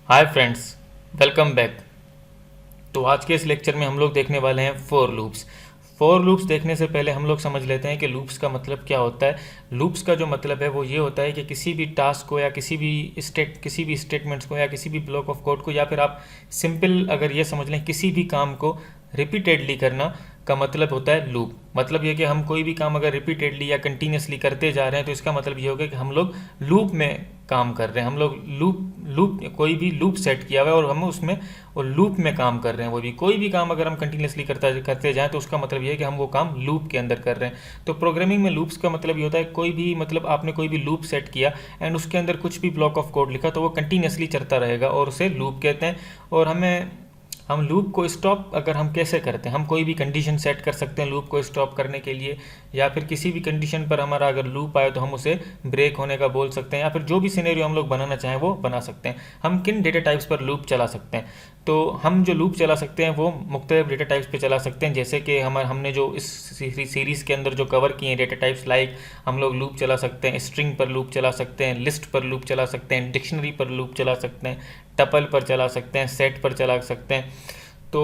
Hi friends, welcome back. तो आज के इस लेक्चर में हम लोग देखने वाले हैं फोर लूप्स। फोर लूप्स देखने से पहले हम लोग समझ लेते हैं कि लूप्स का मतलब क्या होता है। लूप्स का जो मतलब है वो ये होता है कि किसी भी टास्क को या किसी भी स्टेटमेंट्स को या किसी भी ब्लॉक ऑफ कोड को, या फिर आप सिंपल अगर ये समझ लें किसी भी काम को रिपीटेडली करना का मतलब होता है लूप। मतलब ये कि हम कोई भी काम अगर रिपीटेडली या कंटिन्यूसली करते जा रहे हैं तो इसका मतलब ये होगा कि हम लोग लूप में काम कर रहे हैं। हम लोग लूप कोई भी लूप सेट किया हुआ है और हम उसमें और लूप में काम कर रहे हैं। वो भी कोई भी काम अगर हम कंटिन्यूसली करते जाएं तो उसका मतलब ये है कि हम वो काम लूप के अंदर कर रहे हैं। तो प्रोग्रामिंग में लूप्स का मतलब ये होता है कोई भी, मतलब आपने कोई भी लूप सेट किया एंड उसके अंदर कुछ भी ब्लॉक ऑफ कोड लिखा तो वो कंटिन्यूसली चलता रहेगा और उसे लूप कहते हैं। और हम लूप को स्टॉप अगर हम कैसे करते हैं, हम कोई भी कंडीशन सेट कर सकते हैं लूप को स्टॉप करने के लिए, या फिर किसी भी कंडीशन पर हमारा अगर लूप आए तो हम उसे ब्रेक होने का बोल सकते हैं, या फिर जो भी सिनेरियो हम लोग बनाना चाहें वो बना सकते हैं। हम किन डेटा टाइप्स पर लूप चला सकते हैं, तो हम जो लूप चला सकते हैं वो मुख्तलिफ डेटा टाइप्स पे चला सकते हैं। जैसे कि हमने जो इस सीरीज़ के अंदर जो कवर किए हैं डेटा टाइप्स, लाइक हम लोग लूप चला सकते हैं, स्ट्रिंग पर लूप चला सकते हैं, लिस्ट पर लूप चला सकते हैं, डिक्शनरी पर लूप चला सकते हैं, टपल पर चला सकते हैं, सेट पर चला सकते हैं। तो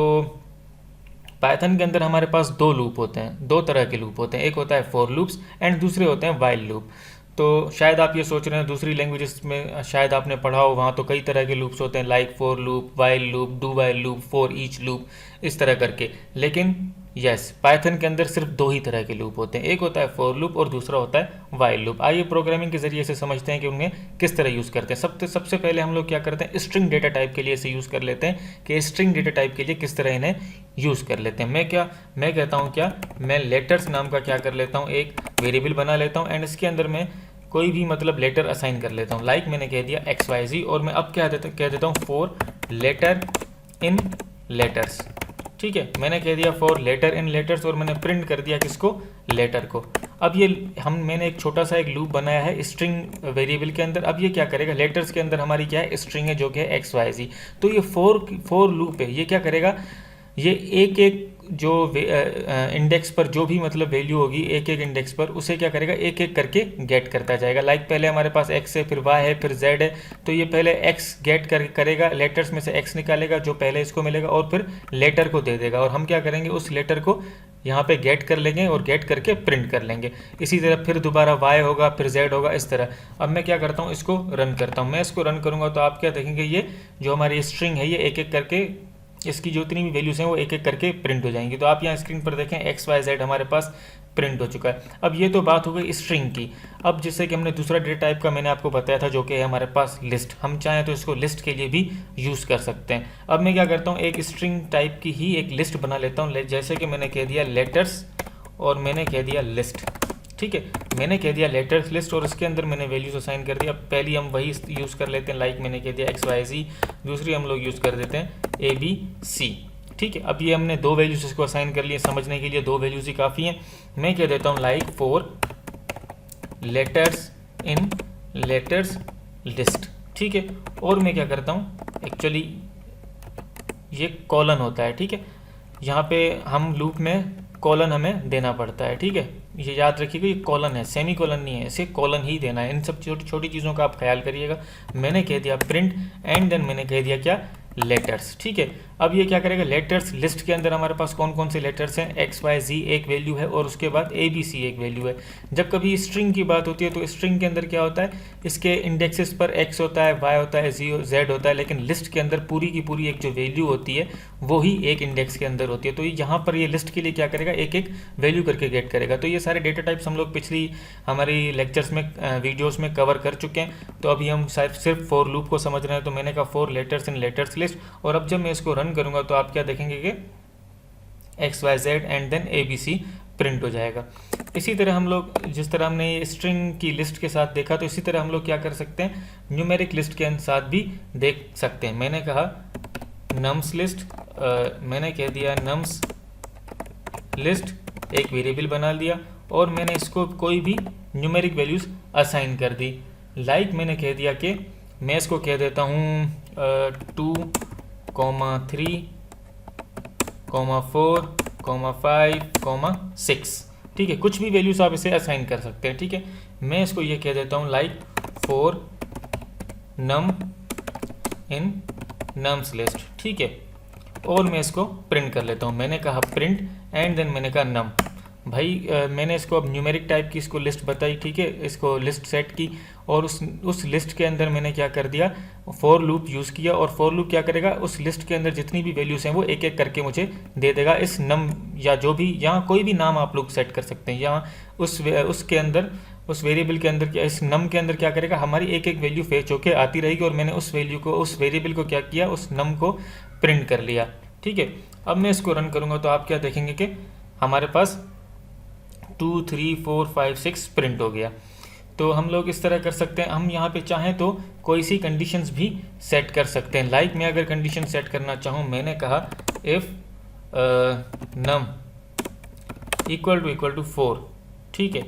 पाइथन के अंदर हमारे पास दो लूप होते हैं, दो तरह के लूप होते हैं। एक होता है फॉर लूप्स एंड दूसरे होते हैं वाइल लूप। तो शायद आप ये सोच रहे हैं दूसरी लैंग्वेजेस में शायद आपने पढ़ा हो, वहाँ तो कई तरह के लूप्स होते हैं, like for loop, while loop, do while loop, for each loop, इस तरह करके। लेकिन यस, पाइथन के अंदर सिर्फ दो ही तरह के लूप होते हैं, एक होता है फॉर लूप और दूसरा होता है वाइल लूप। आइए प्रोग्रामिंग के जरिए से समझते हैं कि उन्हें किस तरह यूज़ करते हैं। सबसे पहले हम लोग क्या करते हैं, स्ट्रिंग डेटा टाइप के लिए इसे यूज़ कर लेते हैं कि स्ट्रिंग डेटा टाइप के लिए किस तरह इन्हें यूज़ कर लेते हैं। मैं कहता हूँ क्या, मैं लेटर्स नाम का क्या कर लेता हूँ, एक वेरिएबल बना लेता हूँ एंड इसके अंदर मैं कोई भी मतलब लेटर असाइन कर लेता हूँ। लाइक मैंने कह दिया XYZ और मैं अब कह देता हूँ फॉर लेटर इन लेटर्स। ठीक है, मैंने कह दिया फॉर लेटर इन लेटर्स और मैंने प्रिंट कर दिया किसको, लेटर को। अब ये मैंने एक छोटा सा एक लूप बनाया है स्ट्रिंग वेरिएबल के अंदर। अब ये क्या करेगा, लेटर्स के अंदर हमारी क्या है, स्ट्रिंग है जो कि है XYZ। तो ये फॉर लूप है, ये क्या करेगा, ये एक एक जो इंडेक्स पर जो भी मतलब वैल्यू होगी, एक एक इंडेक्स पर उसे क्या करेगा, एक एक करके गेट करता जाएगा। लाइक पहले हमारे पास x है, फिर y है, फिर z है, तो ये पहले x गेट करेगा, लेटर्स में से x निकालेगा जो पहले इसको मिलेगा और फिर लेटर को दे देगा। और हम क्या करेंगे, उस लेटर को यहाँ पे गेट कर लेंगे और गेट करके प्रिंट कर लेंगे। इसी तरह फिर दोबारा y होगा, फिर z होगा, इस तरह। अब मैं क्या करता हूँ, इसको रन करता हूँ। मैं इसको रन करूँगा तो आप क्या देखेंगे, ये जो हमारी स्ट्रिंग है ये एक एक करके, इसकी जो इतनी भी वैल्यूज हैं वो एक एक करके प्रिंट हो जाएंगी। तो आप यहाँ स्क्रीन पर देखें XYZ हमारे पास प्रिंट हो चुका है। अब ये तो बात हो गई स्ट्रिंग की। अब जैसे कि हमने दूसरा डेटा टाइप का मैंने आपको बताया था जो कि है हमारे पास लिस्ट, हम चाहें तो इसको लिस्ट के लिए भी यूज़ कर सकते हैं। अब मैं क्या करता हूँ, एक स्ट्रिंग टाइप की ही एक लिस्ट बना लेता हूँ। जैसे कि मैंने कह दिया लेटर्स और मैंने कह दिया लिस्ट। ठीक है, मैंने कह दिया लेटर्स लिस्ट और इसके अंदर मैंने वैल्यूज असाइन कर दिया। पहली हम वही यूज़ कर लेते हैं, लाइक मैंने कह दिया XYZ, दूसरी हम लोग यूज़ कर देते हैं ABC। ठीक है, अब ये हमने दो वैल्यूज इसको असाइन कर लिए, समझने के लिए दो वैल्यूज ही काफ़ी हैं। मैं कह देता हूँ like for letters in letters list. ठीक है, और मैं क्या करता हूँ, एक्चुअली ये कॉलन होता है। ठीक है, यहाँ पे हम लूप में कॉलन हमें देना पड़ता है। ठीक है, ये याद रखिएगा, ये कॉलन है, सेमी कॉलन नहीं है, इसे कॉलन ही देना है। इन सब छोटी छोटी चीज़ों का आप ख्याल करिएगा। मैंने कह दिया प्रिंट एंड देन मैंने कह दिया क्या, लेटर्स। ठीक है, अब ये क्या करेगा, लेटर्स लिस्ट के अंदर हमारे पास कौन कौन से लेटर्स हैं, XYZ एक वैल्यू है और उसके बाद ABC एक वैल्यू है। जब कभी स्ट्रिंग की बात होती है तो स्ट्रिंग के अंदर क्या होता है, इसके इंडेक्सेस पर X होता है, Y होता है, Z होता है, लेकिन लिस्ट के अंदर पूरी की पूरी एक जो वैल्यू होती है वो ही एक इंडेक्स के अंदर होती है। तो यहाँ पर ये लिस्ट के लिए क्या करेगा, एक एक वैल्यू करके गेट करेगा। तो ये सारे डेटा टाइप्स हम लोग पिछली हमारी लेक्चर्स में वीडियोस में कवर कर चुके हैं। तो अभी हम सिर्फ फॉर लूप को समझ रहे हैं। तो मैंने कहा for letters in letters list, और अब जब मैं इसको रन करूंगा तो आप क्या देखेंगे कि XYZ and then ABC print हो जाएगा। इसी तरह हम लोग, जिस तरह हमने ये स्ट्रिंग की लिस्ट के साथ देखा, तो इसी तरह हम लोग क्या कर सकते हैं, न्यूमेरिक लिस्ट के साथ भी देख सकते हैं। मैंने कहा नम्स लिस्ट, मैंने कह दिया नम्स लिस्ट, एक वेरिएबल बना लिया और मैंने इसको कोई भी न्यूमेरिक वैल्यूज असाइन कर दी। लाइक मैंने कह दिया कि मैं इसको कह देता हूँ 2, 3, 4, 5, 6। ठीक है, कुछ भी वैल्यूज आप इसे असाइन कर सकते हैं। ठीक है, मैं इसको ये कह देता हूँ like for num in nums list, ठीक है। और मैं इसको प्रिंट कर लेता हूँ। मैंने कहा प्रिंट एंड देन मैंने कहा नम। भाई मैंने इसको अब न्यूमेरिक टाइप की इसको लिस्ट बताई, ठीक है, इसको लिस्ट सेट की, और उस लिस्ट के अंदर मैंने क्या कर दिया, फॉर लूप यूज़ किया। और फॉर लूप क्या करेगा, उस लिस्ट के अंदर जितनी भी वैल्यूज़ हैं वो एक एक करके मुझे दे देगा। इस नम या जो भी, यहाँ कोई भी नाम आप लोग सेट कर सकते हैं, यहाँ उसके अंदर, उस वेरिएबल के अंदर क्या, इस नम के अंदर क्या करेगा, हमारी एक एक वैल्यू फेच होके आती रहेगी, और मैंने उस वैल्यू को, उस वेरिएबल को क्या किया, उस नम को प्रिंट कर लिया, ठीक है। अब मैं इसको रन करूँगा तो आप क्या देखेंगे कि हमारे पास 2 3 4 5 6 प्रिंट हो गया। तो हम लोग इस तरह कर सकते हैं। हम यहाँ पे चाहें तो कोई सी कंडीशंस भी सेट कर सकते हैं। लाइक मैं अगर कंडीशन सेट करना चाहूँ, मैंने कहा इफ़ नम इक्वल टू 4, ठीक है,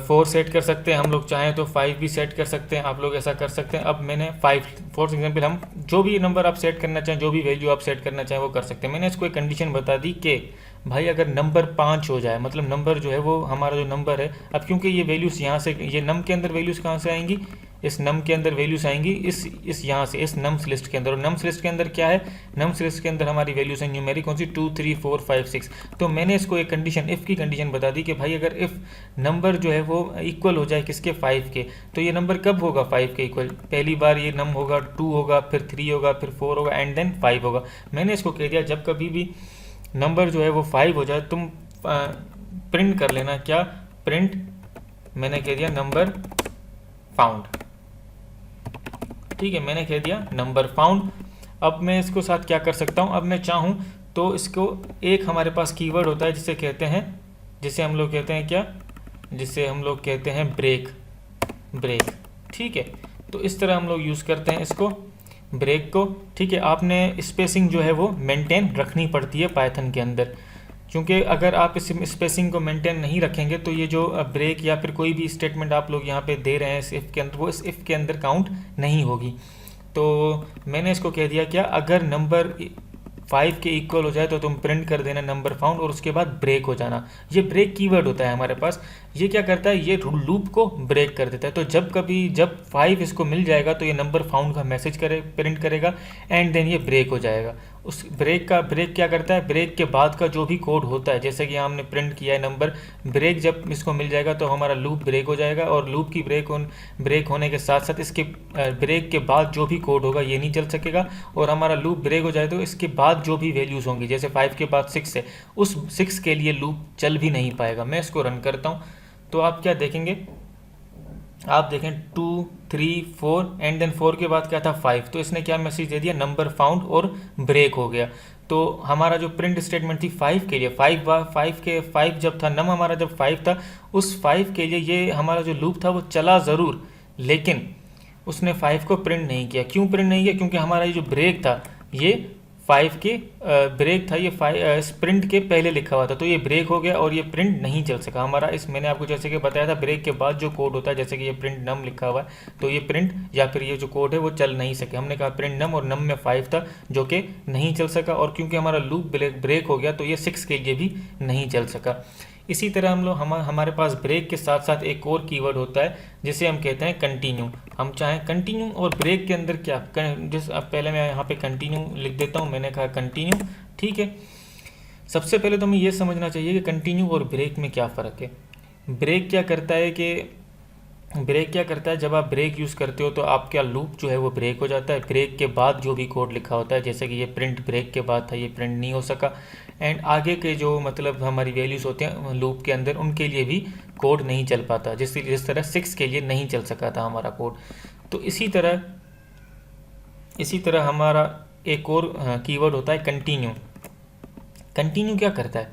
4 सेट कर सकते हैं। हम लोग चाहें तो 5 भी सेट कर सकते हैं, आप लोग ऐसा कर सकते हैं। अब मैंने 5 फॉर एग्जाम्पल, हम जो भी नंबर आप सेट करना चाहें, जो भी वैल्यू आप सेट करना चाहें वो कर सकते हैं। मैंने इसको एक कंडीशन बता दी कि भाई अगर नंबर 5 हो जाए, मतलब नंबर जो है वो हमारा जो नंबर है, अब क्योंकि ये वैल्यूज़ यहाँ से, ये नम के अंदर वैल्यूज़ कहाँ से आएंगी, इस नम के अंदर वैल्यूज़ आएंगी इस यहाँ से, इस नम्स लिस्ट के अंदर। और नम्स लिस्ट के अंदर क्या है, नम्स लिस्ट के अंदर हमारी वैल्यूज़ हैं न्यूमेरिक कौन सी, 2 3 4 5 6। तो मैंने इसको एक कंडीशन, इफ़ की कंडीशन बता दी कि भाई अगर इफ़ नंबर जो है वो इक्वल हो जाए किसके, 5 के, तो ये नंबर कब होगा 5 के इक्वल, पहली बार ये नम होगा 2 होगा, फिर 3 होगा, फिर 4 होगा एंड देन 5 होगा। मैंने इसको कह दिया जब कभी भी नंबर जो है वो 5 हो जाए तुम प्रिंट कर लेना, क्या, प्रिंट, मैंने कह दिया नंबर फाउंड, ठीक है, मैंने कह दिया नंबर फाउंड। अब मैं इसको साथ क्या कर सकता हूँ, अब मैं चाहूँ तो इसको, एक हमारे पास कीवर्ड होता है जिसे कहते हैं, जिसे हम लोग कहते हैं क्या, जिसे हम लोग कहते हैं ब्रेक, ठीक है। तो इस तरह हम लोग यूज़ करते हैं इसको, ब्रेक को, ठीक है। आपने स्पेसिंग जो है वो मेंटेन रखनी पड़ती है पाइथन के अंदर, क्योंकि अगर आप इस स्पेसिंग को मेंटेन नहीं रखेंगे तो ये जो ब्रेक या फिर कोई भी स्टेटमेंट आप लोग यहाँ पे दे रहे हैं इस इफ़ के अंदर, वो इस इफ़ के अंदर काउंट नहीं होगी। तो मैंने इसको कह दिया क्या, अगर नंबर 5 के इक्वल हो जाए तो तुम प्रिंट कर देना नंबर फाउंड, और उसके बाद ब्रेक हो जाना। ये ब्रेक कीवर्ड होता है हमारे पास। ये क्या करता है, ये लूप को ब्रेक कर देता है। तो जब 5 इसको मिल जाएगा तो ये नंबर फाउंड का मैसेज प्रिंट करेगा एंड देन ये ब्रेक हो जाएगा। उस ब्रेक क्या करता है, ब्रेक के बाद का जो भी कोड होता है, जैसे कि यहाँ हमने प्रिंट किया है नंबर, ब्रेक जब इसको मिल जाएगा तो हमारा लूप ब्रेक हो जाएगा, और लूप की ब्रेक होने के साथ साथ इसके ब्रेक के बाद जो भी कोड होगा ये नहीं चल सकेगा, और हमारा लूप ब्रेक हो जाए तो इसके बाद जो भी वैल्यूज़ होंगी, जैसे 5 के बाद 6 है, उस 6 के लिए लूप चल भी नहीं पाएगा। मैं इसको रन करता हूँ तो आप क्या देखेंगे, आप देखें 2 3 4 एंड देन 4 के बाद क्या था 5, तो इसने क्या मैसेज दे दिया, नंबर फाउंड, और ब्रेक हो गया। तो हमारा जो प्रिंट स्टेटमेंट थी 5 के लिए, 5 जब था, नम हमारा जब 5 था, उस 5 के लिए ये हमारा जो लूप था वो चला ज़रूर, लेकिन उसने 5 को प्रिंट नहीं किया। क्यों प्रिंट नहीं किया, क्योंकि हमारा ये जो ब्रेक था ये 5 के ब्रेक था, ये प्रिंट के पहले लिखा हुआ था, तो ये ब्रेक हो गया और ये प्रिंट नहीं चल सका हमारा। इस मैंने आपको जैसे कि बताया था, ब्रेक के बाद जो कोड होता है, जैसे कि ये प्रिंट नम लिखा हुआ है, तो ये प्रिंट या फिर ये जो कोड है वो चल नहीं सके। हमने कहा प्रिंट नम, और नम में 5 था जो कि नहीं चल सका, और क्योंकि हमारा लूप ब्रेक हो गया तो ये 6 के लिए भी नहीं चल सका। इसी तरह हम लोग हमारे पास ब्रेक के साथ साथ एक और कीवर्ड होता है जिसे हम कहते हैं कंटिन्यू। हम चाहें कंटिन्यू और ब्रेक के अंदर क्या, अब पहले मैं यहाँ पे कंटिन्यू लिख देता हूँ, मैंने कहा कंटिन्यू, ठीक है। सबसे पहले तो हमें ये समझना चाहिए कि कंटिन्यू और ब्रेक में क्या फ़र्क है। ब्रेक क्या करता है, जब आप ब्रेक यूज़ करते हो तो आपका लूप जो है वो ब्रेक हो जाता है। ब्रेक के बाद जो भी कोड लिखा होता है, जैसे कि ये प्रिंट ब्रेक के बाद था, ये प्रिंट नहीं हो सका, एंड आगे के जो मतलब हमारी वैल्यूज़ होते हैं लूप के अंदर, उनके लिए भी कोड नहीं चल पाता, जिस तरह 6 के लिए नहीं चल सका था हमारा कोड। तो इसी तरह हमारा एक और कीवर्ड होता है कंटिन्यू। कंटिन्यू क्या करता है,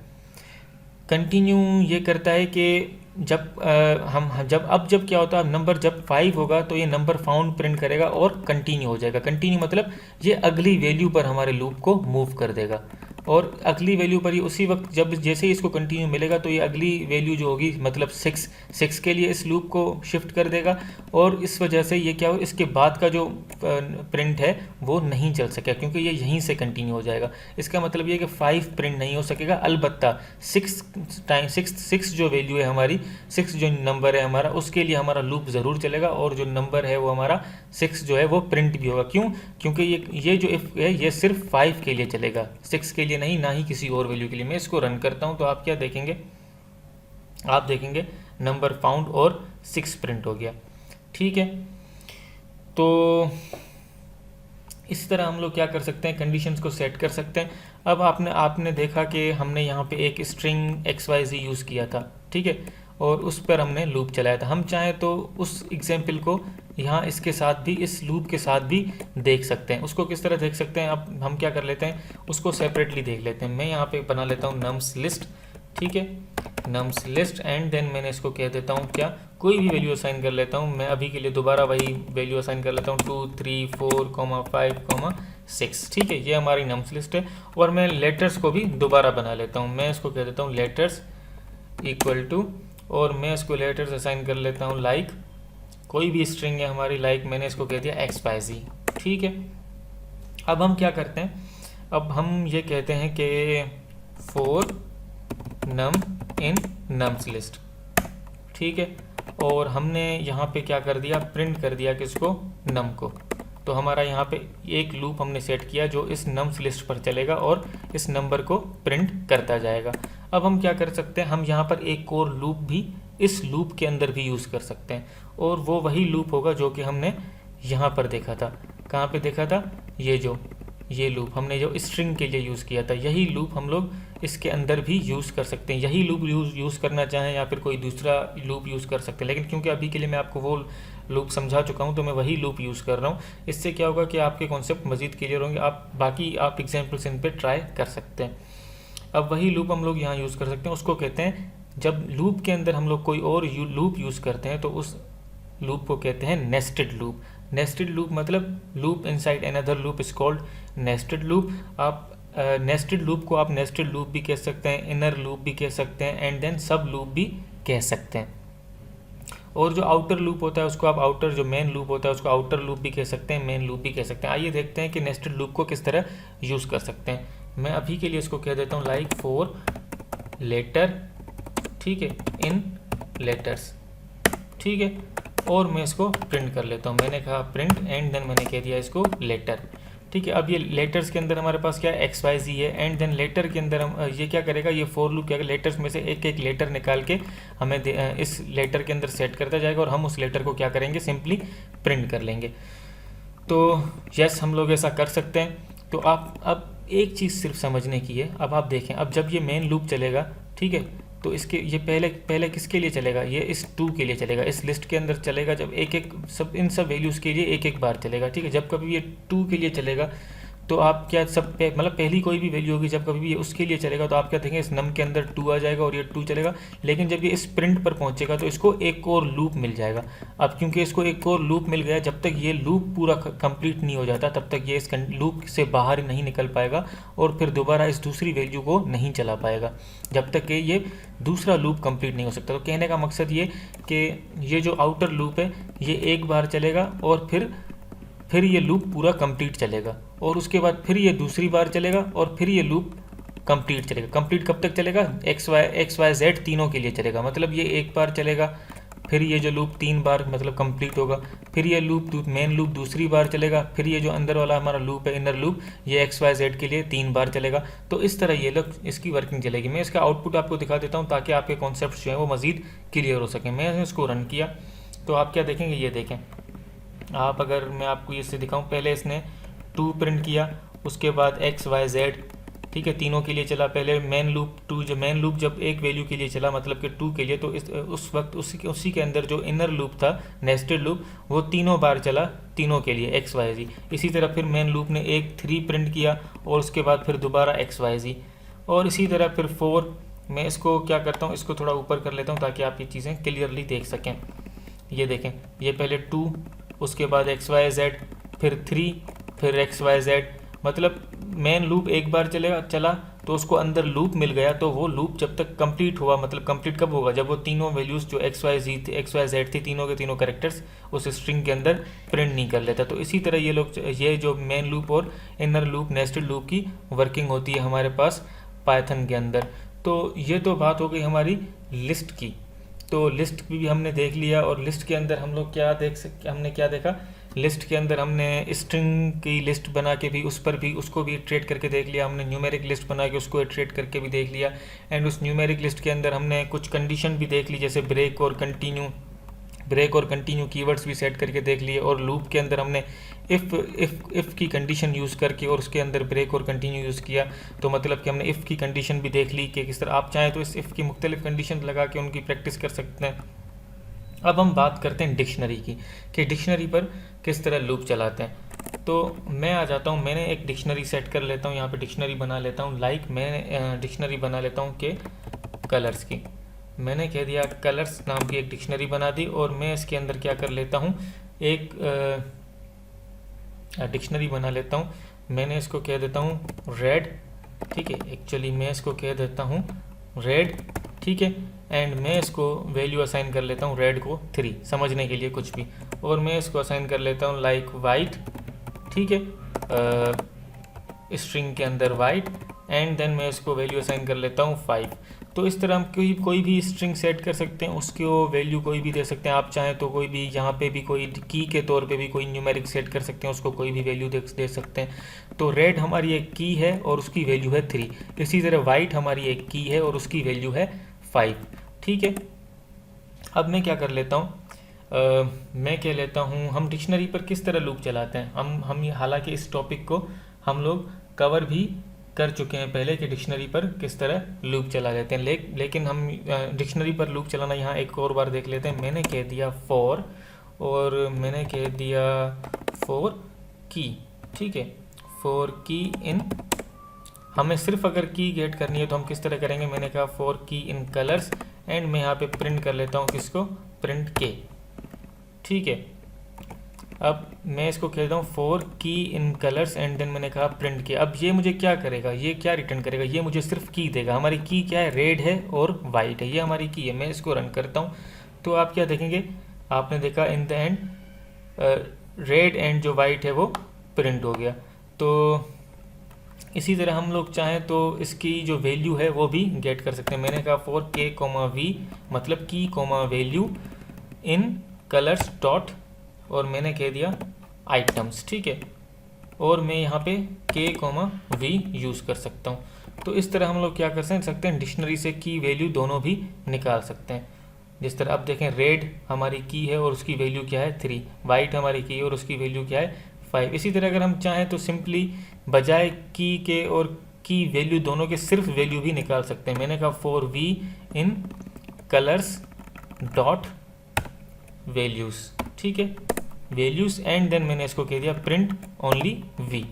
कंटिन्यू ये करता है कि जब क्या होता है, नंबर जब 5 होगा तो ये नंबर फाउंड प्रिंट करेगा और कंटिन्यू हो जाएगा। कंटिन्यू मतलब ये अगली वैल्यू पर हमारे लूप को मूव कर देगा। और अगली वैल्यू पर ये उसी वक्त जब जैसे ही इसको कंटिन्यू मिलेगा तो ये अगली वैल्यू जो होगी मतलब 6 के लिए इस लूप को शिफ्ट कर देगा, और इस वजह से ये क्या हो, इसके बाद का जो प्रिंट है वो नहीं चल सकेगा क्योंकि ये यहीं से कंटिन्यू हो जाएगा। इसका मतलब ये कि 5 प्रिंट नहीं हो सकेगा, अलबत्ता 6 जो वैल्यू है हमारी, 6 जो नंबर है हमारा, उसके लिए हमारा लूप ज़रूर चलेगा और जो नंबर है वो हमारा 6 जो है वो प्रिंट भी होगा। क्यों? क्योंकि ये जो इफ है ये सिर्फ 5 के लिए चलेगा, 6 के लिए नहीं, ना ही किसी और वैल्यू के लिए। मैं इसको रन करता हूँ तो आप क्या देखेंगे, आप देखेंगे नंबर फाउंड और 6 प्रिंट हो गया। ठीक है, तो इस तरह हम लोग क्या कर सकते हैं, कंडीशंस को सेट कर सकते हैं। अब आपने देखा कि हमने यहाँ पे एक स्ट्रिंग XYZ यूज़ किया था, ठीक है, और उस पर हमने लूप चलाया था। हम चाहें तो उस एग्जाम्पल को यहाँ इसके साथ भी, इस लूप के साथ भी देख सकते हैं। उसको किस तरह देख सकते हैं, अब हम क्या कर लेते हैं, उसको सेपरेटली देख लेते हैं। मैं यहाँ पे बना लेता हूँ nums लिस्ट, ठीक है, nums लिस्ट, एंड देन मैंने इसको कह देता हूँ क्या, कोई भी वैल्यू असाइन कर लेता हूँ। मैं अभी के लिए दोबारा वही वैल्यू असाइन कर लेता हूँ 2 3 4 5 6, ठीक है, ये हमारी nums लिस्ट है। और मैं लेटर्स को भी दोबारा बना लेता हूँ, मैं इसको कह देता हूँ लेटर्स इक्वल टू, और मैं इसको लेटर्स असाइन कर लेता हूँ लाइक, कोई भी स्ट्रिंग है हमारी, लाइक मैंने इसको कह दिया XYZ, ठीक है। अब हम क्या करते हैं, अब हम ये कहते हैं कि for num in nums list, ठीक है, और हमने यहाँ पे क्या कर दिया, प्रिंट कर दिया किसको, num को। तो हमारा यहाँ पे एक लूप हमने सेट किया जो इस nums लिस्ट पर चलेगा और इस नंबर को प्रिंट करता जाएगा। अब हम क्या कर सकते हैं, हम यहाँ पर एक और लूप भी इस लूप के अंदर भी यूज़ कर सकते हैं, और वो वही लूप होगा जो कि हमने यहाँ पर देखा था। कहाँ पे देखा था, ये लूप हमने जो स्ट्रिंग के लिए यूज़ किया था, यही लूप हम लोग इसके अंदर भी यूज़ कर सकते हैं। यही लूप यूज़ करना चाहें या फिर कोई दूसरा लूप यूज़ कर सकते हैं, लेकिन क्योंकि अभी के लिए मैं आपको वो लूप समझा चुका हूँ तो मैं वही लूप यूज़ कर रहा हूँ। इससे क्या होगा कि आपके कॉन्सेप्ट मज़ीद क्लियर होंगे, आप एग्जाम्पल्स इन पर ट्राई कर सकते हैं। अब वही लूप हम लोग यहाँ यूज़ कर सकते हैं, उसको कहते हैं, जब लूप के अंदर हम लोग कोई और लूप यूज़ करते हैं तो उस लूप को कहते हैं नेस्टेड लूप। नेस्टेड लूप मतलब loop inside another loop is called nested loop. आप नेस्टेड लूप को आप नेस्टेड लूप भी कह सकते हैं, इनर लूप भी कह सकते हैं, एंड देन सब लूप भी कह सकते हैं। और जो आउटर लूप होता है उसको आप आउटर, जो मेन लूप होता है उसको आउटर लूप भी कह सकते हैं, मेन लूप भी कह सकते हैं। आइए देखते हैं कि नेस्टेड लूप को किस तरह यूज़ कर सकते हैं। मैं अभी के लिए इसको कह देता हूँ लाइक फॉर लेटर, ठीक है, इन लेटर्स, ठीक है, और मैं इसको प्रिंट कर लेता हूँ। मैंने कहा प्रिंट, एंड देन मैंने कह दिया इसको लेटर, ठीक है। अब ये लेटर्स के अंदर हमारे पास क्या है, XYZ है, एंड देन लेटर के अंदर हम ये क्या करेगा, ये फॉर लूप क्या करेगा, लेटर्स में से एक एक लेटर निकाल के हमें इस लेटर के अंदर सेट करता जाएगा, और हम उस लेटर को क्या करेंगे, सिंपली प्रिंट कर लेंगे। तो यस, हम लोग ऐसा कर सकते हैं। तो आप अब एक चीज़ सिर्फ समझने की है, अब आप देखें, अब जब ये मेन लूप चलेगा, ठीक है, तो इसके ये पहले किसके लिए चलेगा, ये इस 2 के लिए चलेगा, इस लिस्ट के अंदर चलेगा। जब एक एक सब इन सब वैल्यूज़ के लिए एक एक बार चलेगा, ठीक है। जब कभी ये 2 के लिए चलेगा तो आप क्या मतलब पहली कोई भी वैल्यू होगी, जब कभी भी ये उसके लिए चलेगा तो आप क्या देखेंगे, इस नम के अंदर 2 आ जाएगा और ये 2 चलेगा। लेकिन जब ये इस प्रिंट पर पहुंचेगा तो इसको एक और लूप मिल जाएगा। अब क्योंकि इसको एक और लूप मिल गया, जब तक ये लूप पूरा कंप्लीट नहीं हो जाता तब तक ये इस लूप से बाहर नहीं निकल पाएगा और फिर दोबारा इस दूसरी वैल्यू को नहीं चला पाएगा जब तक कि ये दूसरा लूप कंप्लीट नहीं हो सकता। तो कहने का मकसद ये कि ये जो आउटर लूप है ये एक बार चलेगा और फिर ये लूप पूरा कंप्लीट चलेगा, और उसके बाद फिर ये दूसरी बार चलेगा और फिर ये लूप कंप्लीट चलेगा। कंप्लीट कब तक चलेगा, एक्स वाई जेड तीनों के लिए चलेगा। मतलब ये एक बार चलेगा, फिर ये जो लूप 3 बार मतलब कंप्लीट होगा, फिर ये लूप मेन लूप दूसरी बार चलेगा, फिर ये जो अंदर वाला हमारा लूप है इनर लूप, ये एक्स वाई जेड के लिए 3 बार चलेगा। तो इस तरह ये लोग इसकी वर्किंग चलेगी। मैं इसका आउटपुट आपको दिखा देता हूँ ताकि आपके कॉन्सेप्ट जो है वो मज़ीद क्लियर हो सकें। मैं इसको रन किया तो आप क्या देखेंगे, ये देखें आप, अगर मैं आपको इससे दिखाऊं, पहले इसने 2 प्रिंट किया, उसके बाद एक्स वाई जेड, ठीक है, तीनों के लिए चला। पहले मेन लूप जब एक वैल्यू के लिए चला मतलब कि 2 के लिए, तो उस वक्त उसी के अंदर जो इनर लूप था नेस्टेड लूप, वो तीनों बार चला तीनों के लिए एक्स वाई जी। इसी तरह फिर मेन लूप ने एक 3 प्रिंट किया और उसके बाद फिर दोबारा एक्स वाई जी, और इसी तरह फिर 4। मैं इसको क्या करता हूँ, इसको थोड़ा ऊपर कर लेता हूँ ताकि आप ये चीज़ें क्लियरली देख सकें। ये देखें, ये पहले 2, उसके बाद एक्स वाई जेड, फिर 3, फिर एक्स वाई जेड। मतलब मेन लूप एक बार चला, तो उसको अंदर लूप मिल गया, तो वो लूप जब तक कंप्लीट हुआ, मतलब कंप्लीट कब होगा, जब वो तीनों वैल्यूज़ जो एक्स वाई जेड थी, तीनों के तीनों कैरेक्टर्स उस स्ट्रिंग के अंदर प्रिंट नहीं कर लेता। तो इसी तरह ये जो मेन लूप और इनर लूप, नेस्टेड लूप की वर्किंग होती है हमारे पास पाइथन के अंदर। तो ये तो बात हो गई हमारी लिस्ट की। तो लिस्ट भी हमने देख लिया, और लिस्ट के अंदर हम लोग हमने क्या देखा, लिस्ट के अंदर हमने स्ट्रिंग की लिस्ट बना के भी उसको भी इटरेट करके देख लिया, हमने न्यूमेरिक लिस्ट बना के उसको इटरेट करके भी देख लिया। एंड उस न्यूमेरिक लिस्ट के अंदर हमने कुछ कंडीशन भी देख ली, जैसे ब्रेक और कंटिन्यू कीवर्ड्स भी सेट करके देख लिए। और लूप के अंदर हमने इफ़ की कंडीशन यूज़ करके और उसके अंदर ब्रेक और कंटिन्यू यूज़ किया। तो मतलब कि हमने इफ़ की कंडीशन भी देख ली कि किस तरह आप चाहें तो इस इफ़ की मुख्तलिफ कंडीशन लगा के उनकी प्रैक्टिस कर सकते हैं। अब हम बात करते हैं डिक्शनरी की, कि डिक्शनरी पर किस तरह लूप चलाते हैं। तो मैं आ जाता हूँ, मैंने एक डिक्शनरी सेट कर लेता हूँ, यहाँ पे डिक्शनरी बना लेता हूँ। मैं डिक्शनरी बना लेता हूँ कि कलर्स की। मैंने कह दिया कलर्स नाम की एक डिक्शनरी बना दी, और मैं इसके अंदर क्या कर लेता हूँ, एक डिक्शनरी बना लेता हूँ। मैंने इसको कह देता हूँ रेड, ठीक है। एक्चुअली मैं इसको कह देता हूँ रेड, ठीक है। एंड मैं इसको वैल्यू असाइन कर लेता हूँ रेड को 3, समझने के लिए कुछ भी। और मैं इसको असाइन कर लेता हूँ लाइक वाइट, ठीक है, स्ट्रिंग के अंदर वाइट। एंड देन मैं इसको वैल्यू असाइन कर लेता हूँ 5। तो इस तरह हम कोई भी स्ट्रिंग सेट कर सकते हैं, उसको वैल्यू कोई भी दे सकते हैं। आप चाहें तो कोई भी यहाँ पे भी कोई की के तौर पे भी कोई न्यूमेरिक सेट कर सकते हैं, उसको कोई भी वैल्यू दे सकते हैं। तो रेड हमारी एक की है और उसकी वैल्यू है 3। इसी तरह वाइट हमारी एक की है और उसकी वैल्यू है 5, ठीक है। अब मैं क्या कर लेता हूँ, मैं कह लेता हूँ हम डिक्शनरी पर किस तरह लूप चलाते हैं। हम हालांकि इस टॉपिक को हम लोग कवर भी कर चुके हैं पहले कि डिक्शनरी पर किस तरह लूप चला लेते हैं, लेकिन हम डिक्शनरी पर लूप चलाना यहाँ एक और बार देख लेते हैं। मैंने कह दिया फॉर, और मैंने कह दिया फॉर की, ठीक है, फॉर की इन। हमें सिर्फ अगर की गेट करनी है तो हम किस तरह करेंगे, मैंने कहा फॉर की इन कलर्स। एंड मैं यहाँ पे प्रिंट कर लेता हूँ किसको, प्रिंट के, ठीक है। अब मैं इसको कह देता हूँ फॉर की इन कलर्स, एंड देन मैंने कहा प्रिंट के। अब ये मुझे क्या करेगा, ये क्या रिटर्न करेगा, ये मुझे सिर्फ की देगा। हमारी की क्या है, रेड है और वाइट है, ये हमारी की है। मैं इसको रन करता हूँ तो आप क्या देखेंगे, आपने देखा in the end red and जो वाइट है वो प्रिंट हो गया। तो इसी तरह हम लोग चाहें तो इसकी जो वैल्यू है वो भी गेट कर सकते हैं। मैंने कहा फॉर के कोमा वी, मतलब की comma value in colours dot, और मैंने कह दिया आइटम्स, ठीक है। और मैं यहाँ पे के कोमा वी यूज़ कर सकता हूँ। तो इस तरह हम लोग क्या कर सकते हैं, डिक्शनरी से की वैल्यू दोनों भी निकाल सकते हैं। जिस तरह अब देखें, रेड हमारी की है और उसकी वैल्यू क्या है 3, वाइट हमारी की है और उसकी वैल्यू क्या है 5। इसी तरह अगर हम चाहें तो सिंपली बजाय की के और की वैल्यू दोनों के सिर्फ वैल्यू भी निकाल सकते हैं। मैंने कहा for v in colours dot values, ठीक है, वैल्यूज़। एंड देन मैंने इसको कह दिया प्रिंट ओनली वी,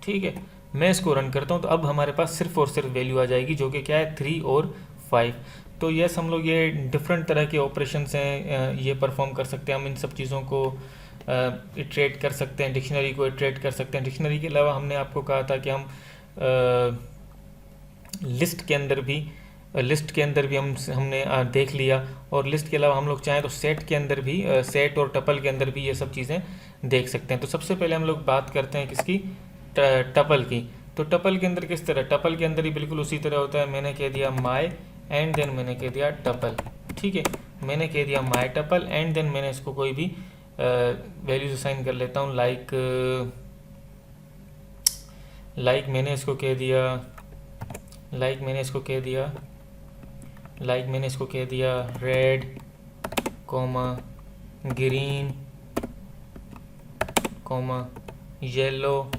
ठीक है। मैं इसको रन करता हूँ तो अब हमारे पास सिर्फ और सिर्फ वैल्यू आ जाएगी, जो कि क्या है 3 और 5। तो यस, हम लोग ये डिफरेंट तरह के ऑपरेशंस हैं, ये परफॉर्म कर सकते हैं। हम इन सब चीज़ों को इटरेट कर सकते हैं, डिक्शनरी को इटरेट कर सकते हैं। डिक्शनरी के अलावा हमने आपको कहा था कि हम लिस्ट के अंदर भी हमने देख लिया, और लिस्ट के अलावा हम लोग चाहें तो सेट के अंदर भी, सेट और टपल के अंदर भी ये सब चीज़ें देख सकते हैं। तो सबसे पहले हम लोग बात करते हैं किसकी, टपल की। तो टपल के अंदर किस तरह, टपल के अंदर ही बिल्कुल उसी तरह होता है। मैंने कह दिया माई, एंड देन मैंने कह दिया टपल, ठीक है। मैंने कह दिया माई टपल, एंड देन मैंने इसको कोई भी वैल्यूज असाइन कर लेता हूँ, लाइक मैंने इसको कह दिया red comma green comma yellow,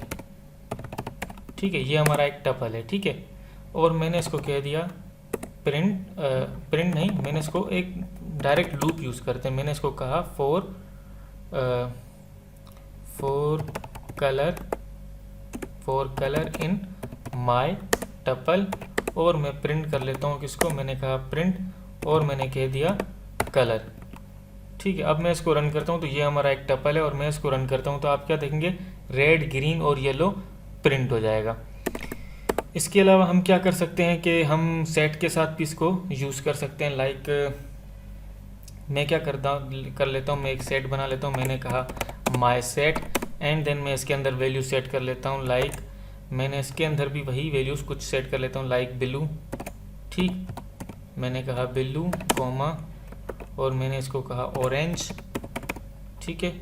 ठीक है। ये हमारा एक टपल है, ठीक है। और मैंने इसको कह दिया प्रिंट नहीं, मैंने इसको एक डायरेक्ट लूप यूज़ करते हैं। मैंने इसको कहा for colour in my tuple, और मैं प्रिंट कर लेता हूँ किसको, मैंने कहा प्रिंट, और मैंने कह दिया कलर, ठीक है। अब मैं इसको रन करता हूँ तो ये हमारा एक टपल है, और मैं इसको रन करता हूँ तो आप क्या देखेंगे, रेड ग्रीन और येलो प्रिंट हो जाएगा। इसके अलावा हम क्या कर सकते हैं कि हम सेट के साथ भी इसको यूज़ कर सकते हैं। लाइक मैं क्या कर लेता हूँ, मैं एक सेट बना लेता हूँ। मैंने कहा माई सेट एंड देन मैं इसके अंदर वैल्यू सेट कर लेता हूँ। लाइक मैंने इसके अंदर भी वही वैल्यूज़ कुछ सेट कर लेता हूँ, लाइक ब्लू। ठीक, मैंने कहा ब्लू कॉमा और मैंने इसको कहा ऑरेंज। ठीक है,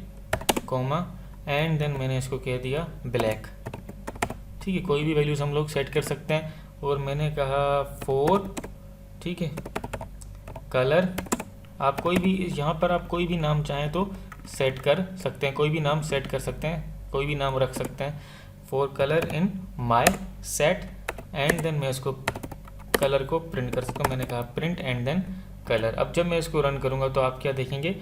कॉमा एंड देन मैंने इसको कह दिया ब्लैक। ठीक है, कोई भी वैल्यूज़ हम लोग सेट कर सकते हैं। और मैंने कहा 4। ठीक है, कलर आप कोई भी यहाँ पर आप कोई भी नाम चाहें तो सेट कर सकते हैं, कोई भी नाम सेट कर सकते हैं, कोई भी नाम रख सकते हैं। For colour in my set and then मैं इसको कलर को प्रिंट कर सकता हूँ। मैंने कहा प्रिंट एंड देन कलर। अब जब मैं इसको रन करूँगा तो आप क्या देखेंगे,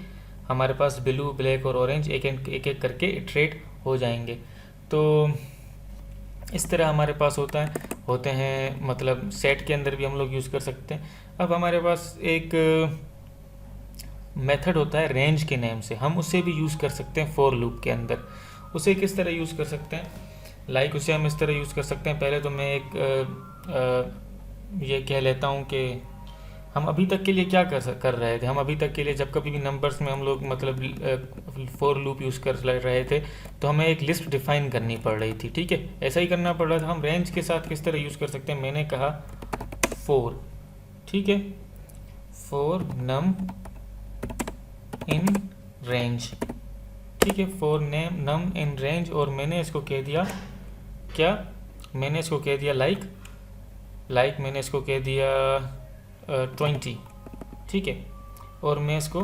हमारे पास ब्लू, ब्लैक और ऑरेंज एक एक करके इटरेट हो जाएंगे। तो इस तरह हमारे पास होते हैं, मतलब सेट के अंदर भी हम लोग यूज़ कर सकते हैं। अब हमारे पास एक मेथड होता है रेंज के नेम से, हम उसे भी यूज़ कर सकते हैं फॉर लूप के अंदर। उसे किस तरह यूज़ कर सकते हैं, लाइक उसे हम इस तरह यूज़ कर सकते हैं। पहले तो मैं ये कह लेता हूँ कि हम अभी तक के लिए क्या कर रहे थे। हम अभी तक के लिए जब कभी भी नंबर्स में हम लोग मतलब फॉर लूप यूज़ कर रहे थे तो हमें एक लिस्ट डिफाइन करनी पड़ रही थी। ठीक है, ऐसा ही करना पड़ रहा था। हम रेंज के साथ किस तरह यूज़ कर सकते हैं, मैंने कहा 4। ठीक है, 4 नम इन रेंज। ठीक है, 4 नम इन रेंज और मैंने इसको कह दिया क्या, मैंने इसको कह दिया लाइक मैंने इसको कह दिया 20। ठीक है, और मैं इसको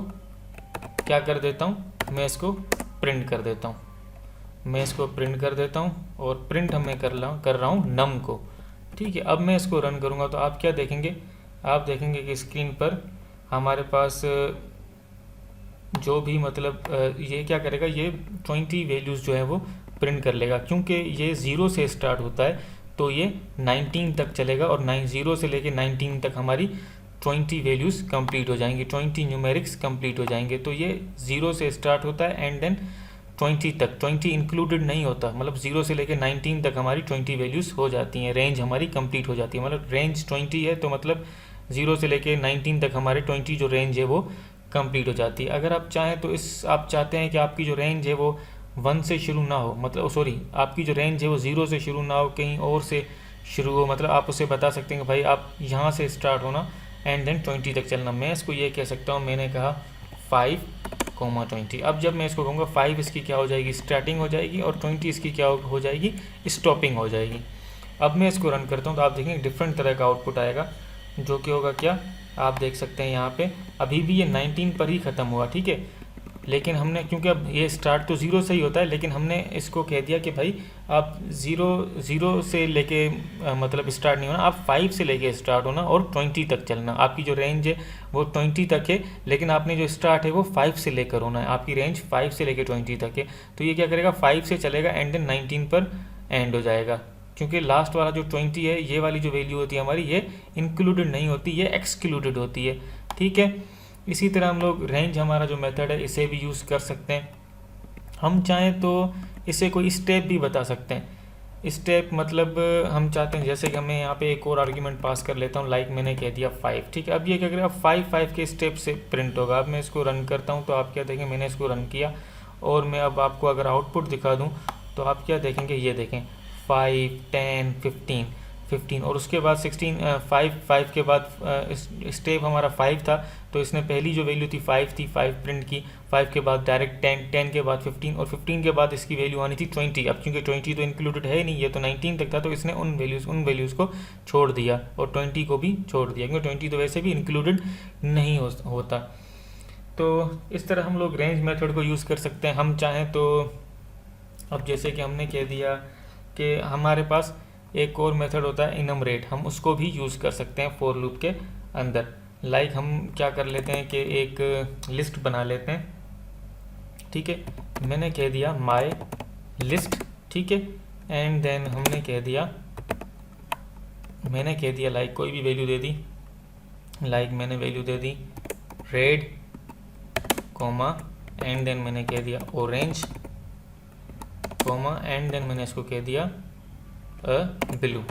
क्या कर देता हूँ, मैं इसको प्रिंट कर देता हूँ। मैं इसको प्रिंट कर देता हूँ और प्रिंट मैं कर रहा हूँ नम को। ठीक है, अब मैं इसको रन करूँगा तो आप क्या देखेंगे, आप देखेंगे कि स्क्रीन पर हमारे पास जो भी मतलब ये क्या करेगा, ये 20 वैल्यूज़ जो है वो प्रिंट कर लेगा। क्योंकि ये 0 से स्टार्ट होता है तो ये 19 तक चलेगा और 0 से लेके 19 तक हमारी 20 वैल्यूज़ कंप्लीट हो जाएंगी, 20 न्यूमेरिक्स कंप्लीट हो जाएंगे। तो ये 0 से स्टार्ट होता है एंड देन 20 तक, 20 इंक्लूडेड नहीं होता, मतलब 0 से लेके 19 तक हमारी 20 वैल्यूज़ हो जाती हैं, रेंज हमारी कंप्लीट हो जाती है। मतलब रेंज 20 है तो मतलब 0 से लेके 19 तक हमारे 20 जो रेंज है वो कंप्लीट हो जाती है। अगर आप चाहें तो आप चाहते हैं कि आपकी जो रेंज है वो 1 से शुरू ना हो, मतलब सॉरी आपकी जो रेंज है वो 0 से शुरू ना हो, कहीं और से शुरू हो। मतलब आप उसे बता सकते हैं कि भाई आप यहाँ से स्टार्ट होना एंड देन 20 तक चलना। मैं इसको ये कह सकता हूँ, मैंने कहा 5,20। अब जब मैं इसको कहूँगा 5 इसकी क्या हो जाएगी, स्टार्टिंग हो जाएगी और 20 इसकी क्या हो जाएगी, स्टॉपिंग हो जाएगी। अब मैं इसको रन करता हूँ तो आप देखेंगे डिफरेंट तरह का आउटपुट आएगा, जो कि होगा क्या, आप देख सकते हैं यहाँ पे अभी भी ये 19 पर ही ख़त्म हुआ। ठीक है, लेकिन हमने क्योंकि अब ये स्टार्ट तो 0 से ही होता है, लेकिन हमने इसको कह दिया कि भाई आप 0 से लेके मतलब स्टार्ट नहीं होना, आप 5 से लेके स्टार्ट होना और 20 तक चलना। आपकी जो रेंज है वो 20 तक है, लेकिन आपने जो स्टार्ट है वो 5 से लेकर होना है। आपकी रेंज 5 से लेके 20 तक है, तो ये क्या करेगा, 5 से चलेगा एंड देन 19 पर एंड हो जाएगा। क्योंकि लास्ट वाला जो 20 है, ये वाली जो वैल्यू होती है हमारी, ये इंक्लूडेड नहीं होती, ये एक्सक्लूडेड होती है। ठीक है, इसी तरह हम लोग रेंज हमारा जो मेथड है इसे भी यूज़ कर सकते हैं। हम चाहें तो इसे कोई स्टेप भी बता सकते हैं। स्टेप मतलब हम चाहते हैं जैसे कि मैं यहाँ पे एक और आर्ग्यूमेंट पास कर लेता हूँ, लाइक मैंने कह दिया 5। ठीक है, अब ये क्या करेगा, 5 के स्टेप से प्रिंट होगा। अब मैं इसको रन करता हूँ तो आप क्या देखें, मैंने इसको रन किया और मैं अब आपको अगर आउटपुट दिखा दूँ तो आप क्या देखेंगे, ये देखें 5, 10, 15 और उसके बाद 16, 5 के बाद स्टेप हमारा 5 था, तो इसने पहली जो वैल्यू थी 5 थी, 5 प्रिंट की। 5 के बाद डायरेक्ट 10 के बाद 15 और 15 के बाद इसकी वैल्यू आनी थी 20। अब क्योंकि 20 तो इंक्लूडेड है ही नहीं, ये तो 19 तक था, तो इसने उन वैल्यूज़ को छोड़ दिया और 20 को भी छोड़ दिया, क्योंकि 20 तो वैसे भी इंक्लूडेड नहीं होता। तो इस तरह हम लोग रेंज मेथड को यूज़ कर सकते हैं। हम चाहें तो अब जैसे कि हमने कह दिया कि हमारे पास एक और मेथड होता है इनमरेट, हम उसको भी यूज़ कर सकते हैं फॉर लूप के अंदर। लाइक हम क्या कर लेते हैं कि एक लिस्ट बना लेते हैं। ठीक है, मैंने कह दिया माय लिस्ट। ठीक है, एंड देन मैंने कह दिया लाइक कोई भी वैल्यू दे दी, लाइक मैंने वैल्यू दे दी रेड कॉमा एंड देन मैंने कह दिया ऑरेंज कॉमा एंड देन मैंने इसको कह दिया ब्लू।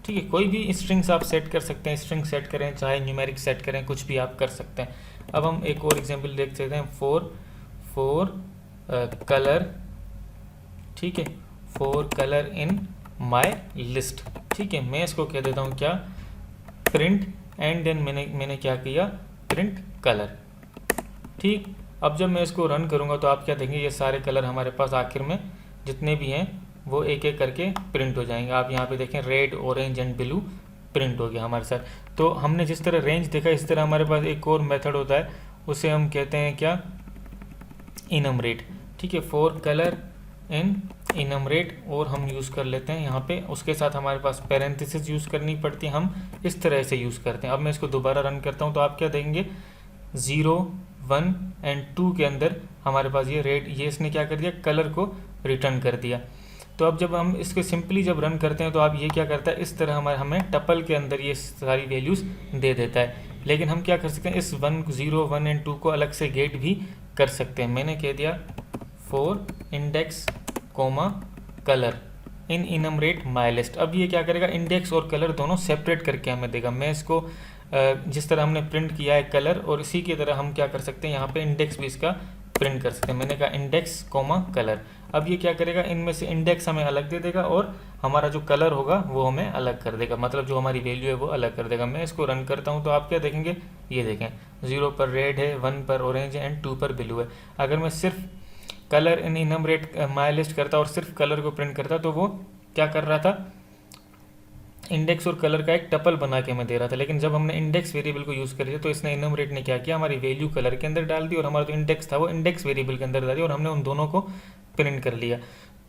ठीक है, कोई भी स्ट्रिंग्स आप सेट कर सकते हैं, स्ट्रिंग सेट करें चाहे न्यूमेरिक सेट करें, कुछ भी आप कर सकते हैं। अब हम एक और एग्जांपल देख सकते हैं, फोर कलर, ठीक है, four colour in my list. ठीक है, मैं इसको कह देता हूँ क्या, प्रिंट, एंड देन मैंने क्या किया, प्रिंट कलर। ठीक, अब जब मैं इसको रन करूँगा तो आप क्या देखेंगे, ये सारे कलर हमारे पास आखिर में जितने भी हैं वो एक एक करके प्रिंट हो जाएंगे। आप यहाँ पे देखें red, orange and blue print हो गया हमारे साथ। तो हमने जिस तरह रेंज देखा, इस तरह हमारे पास एक और मेथड होता है, उसे हम कहते हैं क्या, इनमरेट। ठीक है, फोर कलर इन इनमरेट, और हम यूज़ कर लेते हैं यहाँ पे, उसके साथ हमारे पास पैरेंथेसिस यूज़ करनी पड़ती है, हम इस तरह से यूज़ करते हैं। अब मैं इसको दोबारा रन करता हूँ तो आप क्या देंगे, 0, 1 एंड 2 के अंदर हमारे पास ये रेड, ये इसने क्या कर दिया, कलर को रिटर्न कर दिया। तो अब जब हम इसको सिंपली जब रन करते हैं तो आप ये क्या करता है, इस तरह हमें टपल के अंदर ये सारी वैल्यूज़ दे देता है। लेकिन हम क्या कर सकते हैं, इस 1, 0, 1 एंड 2 को अलग से गेट भी कर सकते हैं। मैंने कह दिया for index comma colour in enumerate my list. अब ये क्या करेगा, इंडेक्स और कलर दोनों सेपरेट करके हमें देगा। मैं इसको जिस तरह हमने प्रिंट किया है कलर, और इसी की तरह हम क्या कर सकते हैं, यहाँ पे इंडेक्स भी इसका प्रिंट कर सकते हैं। मैंने कहा इंडेक्स कोमा कलर। अब ये क्या करेगा, इनमें से इंडेक्स हमें अलग दे देगा और हमारा जो कलर होगा वो हमें अलग कर देगा, मतलब जो हमारी वैल्यू है वो अलग कर देगा। मैं इसको रन करता हूँ तो आप क्या देखेंगे, ये देखें 0 पर रेड है, 1 पर ऑरेंज है एंड 2 पर ब्लू है। अगर मैं सिर्फ colour in enumerate my list करता और सिर्फ कलर को प्रिंट करता तो वो क्या कर रहा था, इंडेक्स और कलर का एक टपल बना के हमें दे रहा था। लेकिन जब हमने इंडेक्स वेरिएबल को यूज़ कर लिया तो इसने इनमरेट ने क्या किया, हमारी वैल्यू कलर के अंदर डाल दी और हमारा जो इंडेक्स था वो इंडेक्स वेरिएबल के अंदर डाल दिया और हमने उन दोनों को प्रिंट कर लिया।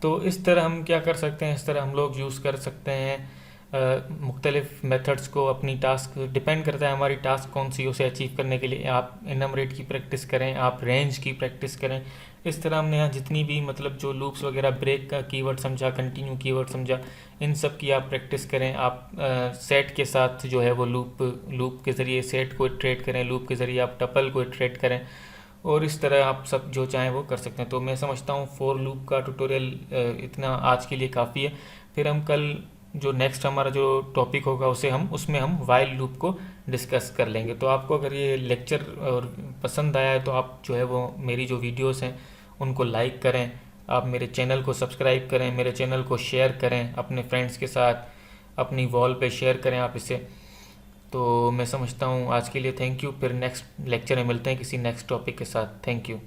तो इस तरह हम क्या कर सकते हैं, इस तरह हम लोग यूज़ कर सकते हैं मुख्तलिफ मेथड्स को। अपनी टास्क डिपेंड करता है हमारी टास्क कौन सी, उसे अचीव करने के लिए आप इनमरेट की प्रैक्टिस करें, आप रेंज की प्रैक्टिस करें। इस तरह हमने यहाँ जितनी भी मतलब जो लूप्स वगैरह, ब्रेक का कीवर्ड समझा, कंटिन्यू कीवर्ड समझा, इन सब की आप प्रैक्टिस करें। आप सेट के साथ जो है वो लूप के ज़रिए सेट को इटरेट करें, लूप के ज़रिए आप टपल को इटरेट करें, और इस तरह आप सब जो चाहें वो कर सकते हैं। तो मैं समझता हूँ फोर लूप का ट्यूटोरियल इतना आज के लिए काफ़ी है। फिर हम कल जो नेक्स्ट हमारा जो टॉपिक होगा उसमें हम वाइल लूप को डिस्कस कर लेंगे। तो आपको अगर ये लेक्चर और पसंद आया है तो आप जो है वो मेरी जो वीडियोस हैं उनको लाइक करें, आप मेरे चैनल को सब्सक्राइब करें, मेरे चैनल को शेयर करें अपने फ्रेंड्स के साथ, अपनी वॉल पे शेयर करें आप इसे। तो मैं समझता हूँ आज के लिए थैंक यू। फिर नेक्स्ट लेक्चर में मिलते हैं किसी नेक्स्ट टॉपिक के साथ। Thank you.